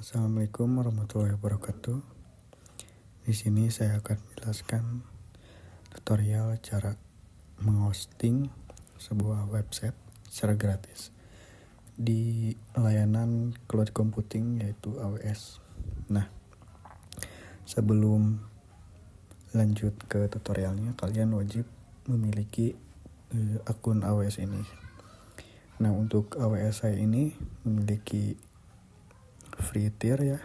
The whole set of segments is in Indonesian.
Assalamualaikum warahmatullahi wabarakatuh. Di sini saya akan menjelaskan tutorial cara menghosting sebuah website secara gratis di layanan cloud computing yaitu AWS. Nah, sebelum lanjut ke tutorialnya, kalian wajib memiliki akun AWS ini. Nah, untuk AWS saya ini memiliki free tier ya,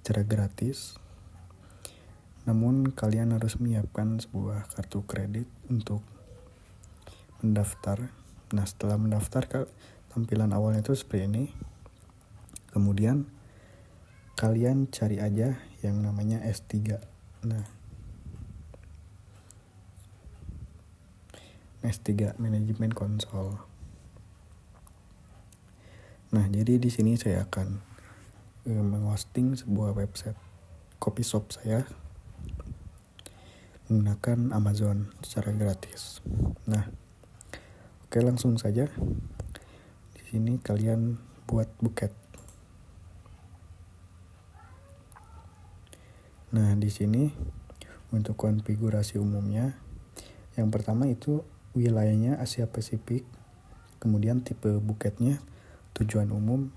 secara gratis. Namun kalian harus menyiapkan sebuah kartu kredit untuk mendaftar. Nah, setelah mendaftar, tampilan awalnya itu seperti ini. Kemudian kalian cari aja yang namanya S3. Nah, S3 manajemen konsol. Nah, jadi di sini saya akan menghosting sebuah website copy shop saya menggunakan Amazon secara gratis. Nah, oke, langsung saja. Di sini kalian buat buket. Nah, di sini untuk konfigurasi umumnya, yang pertama itu wilayahnya Asia Pasifik, kemudian tipe buketnya tujuan umum.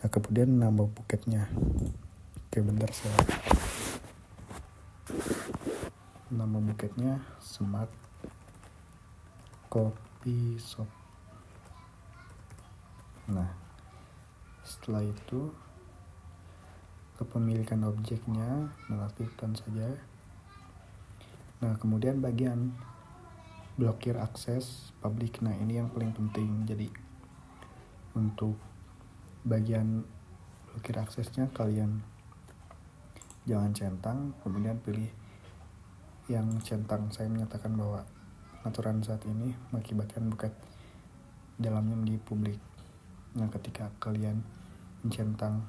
Nah, kemudian nama buketnya. Oke, bentar saya. Nama buketnya Smart Coffee Shop. Nah, setelah itu kepemilikan objeknya mengaktifkan saja. Nah, kemudian bagian blokir akses publik. Nah, ini yang paling penting. Jadi untuk bagian blokir aksesnya kalian jangan centang, kemudian pilih yang centang. Saya menyatakan bahwa aturan saat ini mengakibatkan buket dalamnya menjadi publik. Nah, ketika kalian mencentang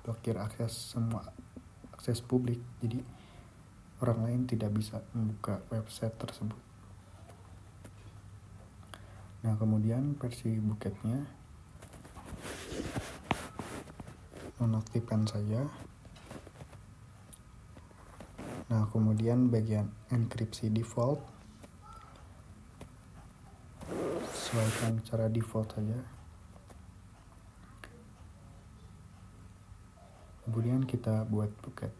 blokir akses semua akses publik, jadi orang lain tidak bisa membuka website tersebut. Nah, kemudian versi buketnya nonaktifkan saja. Nah, kemudian bagian enkripsi default sesuaikan cara default saja. Kemudian kita buat buket.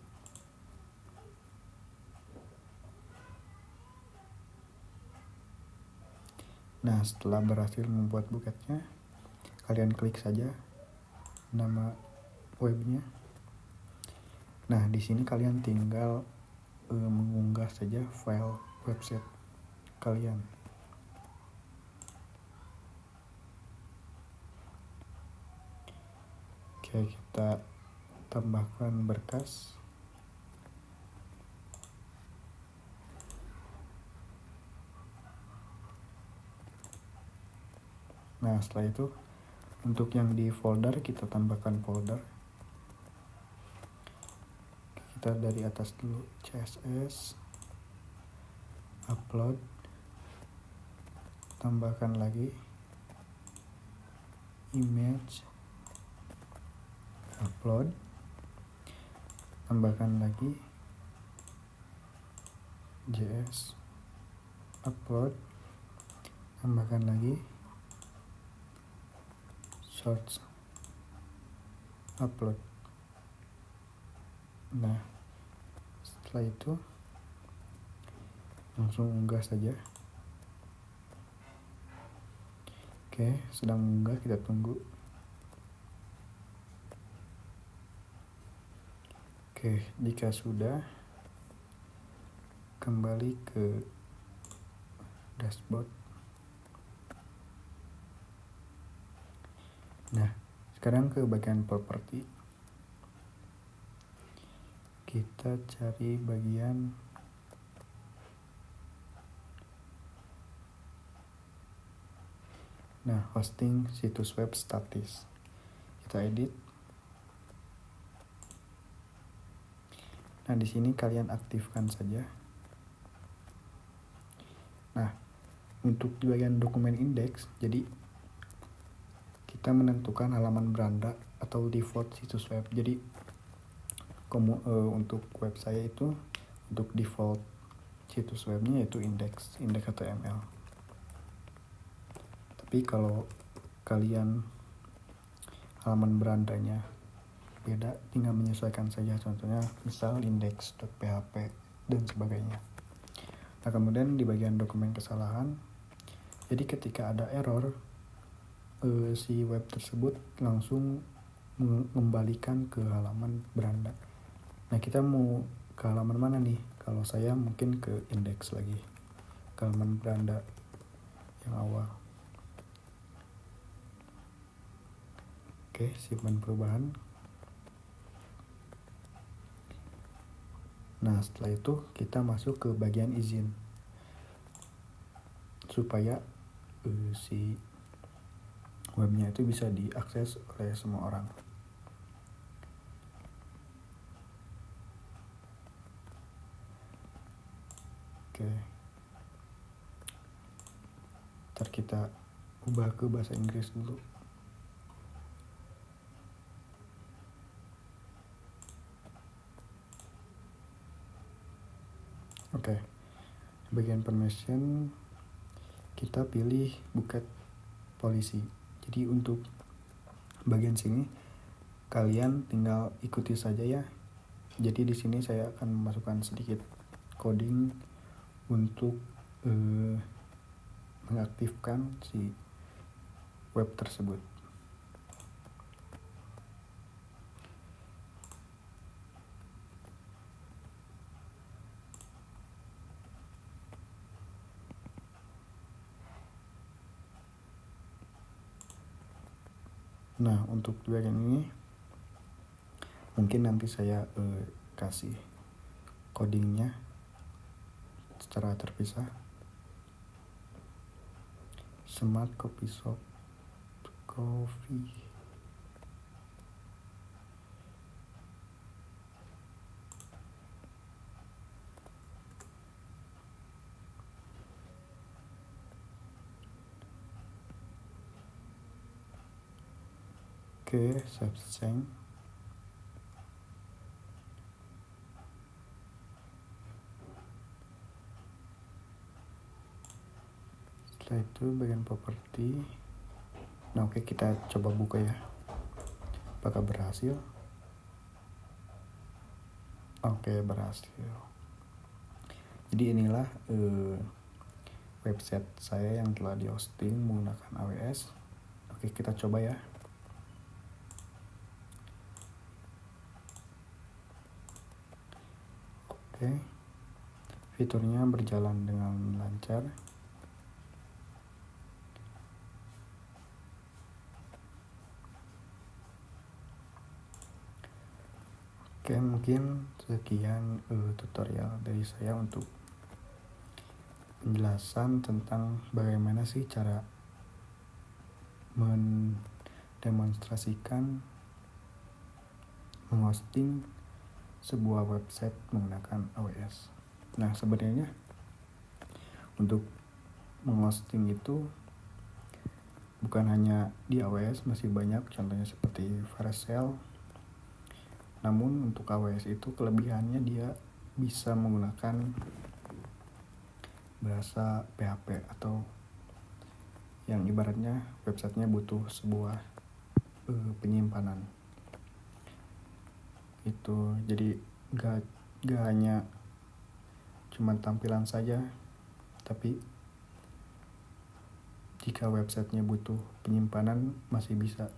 Nah, setelah berhasil membuat buketnya, kalian klik saja nama webnya. Nah, di sini kalian tinggal mengunggah saja file website kalian. Oke, kita tambahkan berkas. Nah, setelah itu untuk yang di folder kita tambahkan folder. Kita dari atas dulu, CSS, upload, tambahkan lagi image, upload, tambahkan lagi JS, upload, tambahkan lagi source, upload. Nah, setelah itu langsung unggah saja. Oke, sedang mengunggah, kita tunggu. Oke, jika sudah, kembali ke dashboard. Nah, sekarang ke bagian properti. Kita cari bagian hosting situs web statis. Kita edit. Nah, di sini kalian aktifkan saja. Nah, untuk di bagian dokumen indeks, jadi kita menentukan halaman beranda atau default situs web. Jadi untuk web saya itu untuk default situs webnya yaitu index.html. Tapi kalau kalian halaman berandanya beda, tinggal menyesuaikan saja, contohnya misal index.php dan sebagainya. Nah, kemudian di bagian dokumen kesalahan, jadi ketika ada error, si web tersebut langsung mengembalikan ke halaman beranda. Nah, kita mau ke halaman mana nih? Kalau saya mungkin ke index lagi, ke halaman beranda yang awal. Oke, simpan perubahan. Nah, setelah itu kita masuk ke bagian izin supaya si webnya itu bisa diakses oleh semua orang. Oke, ntar kita ubah ke bahasa Inggris dulu. Oke, bagian permission kita pilih buket polisi. Jadi untuk bagian sini kalian tinggal ikuti saja ya. Jadi di sini saya akan memasukkan sedikit coding untuk mengaktifkan si web tersebut. Nah, untuk bagian ini mungkin nanti saya kasih codingnya secara terpisah. Smart Copy Shop Coffee. Oke, save. Setelah itu bagian properti. Nah, oke, kita coba buka ya. Apakah berhasil? Oke, berhasil. Jadi inilah website saya yang telah di hosting menggunakan AWS. Oke, kita coba ya. Oke, fiturnya berjalan dengan lancar. Oke, mungkin sekian tutorial dari saya untuk penjelasan tentang bagaimana sih cara mendemonstrasikan menghosting sebuah website menggunakan AWS. Nah, sebenarnya untuk menghosting itu bukan hanya di AWS, masih banyak contohnya seperti Vercel. Namun untuk AWS itu kelebihannya dia bisa menggunakan bahasa PHP atau yang ibaratnya websitenya butuh sebuah penyimpanan. Itu jadi gak hanya cuma tampilan saja, tapi jika websitenya butuh penyimpanan masih bisa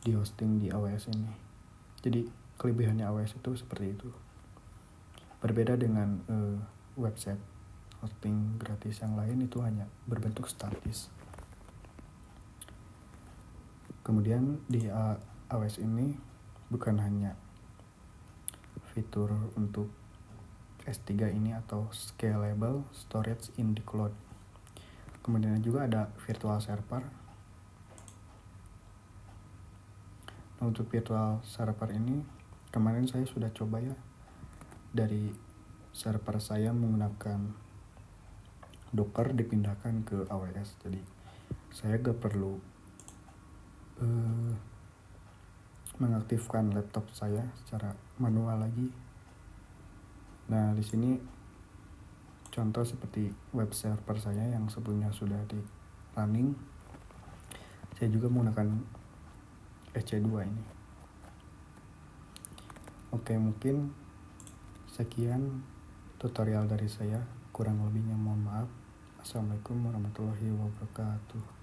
di hosting di AWS ini. Jadi kelebihannya AWS itu seperti itu. Berbeda dengan website hosting gratis yang lain, itu hanya berbentuk statis. Kemudian di AWS ini bukan hanya fitur untuk S3 ini atau scalable storage in the cloud. Kemudian juga ada virtual server. Nah, untuk virtual server ini kemarin saya sudah coba ya. Dari server saya menggunakan Docker dipindahkan ke AWS. Jadi saya gak perlu mengaktifkan laptop saya secara manual lagi. Nah, di sini contoh seperti web server saya yang sebelumnya sudah di running. Saya juga menggunakan EC2 ini. Oke, mungkin sekian tutorial dari saya. Kurang lebihnya mohon maaf. Assalamualaikum warahmatullahi wabarakatuh.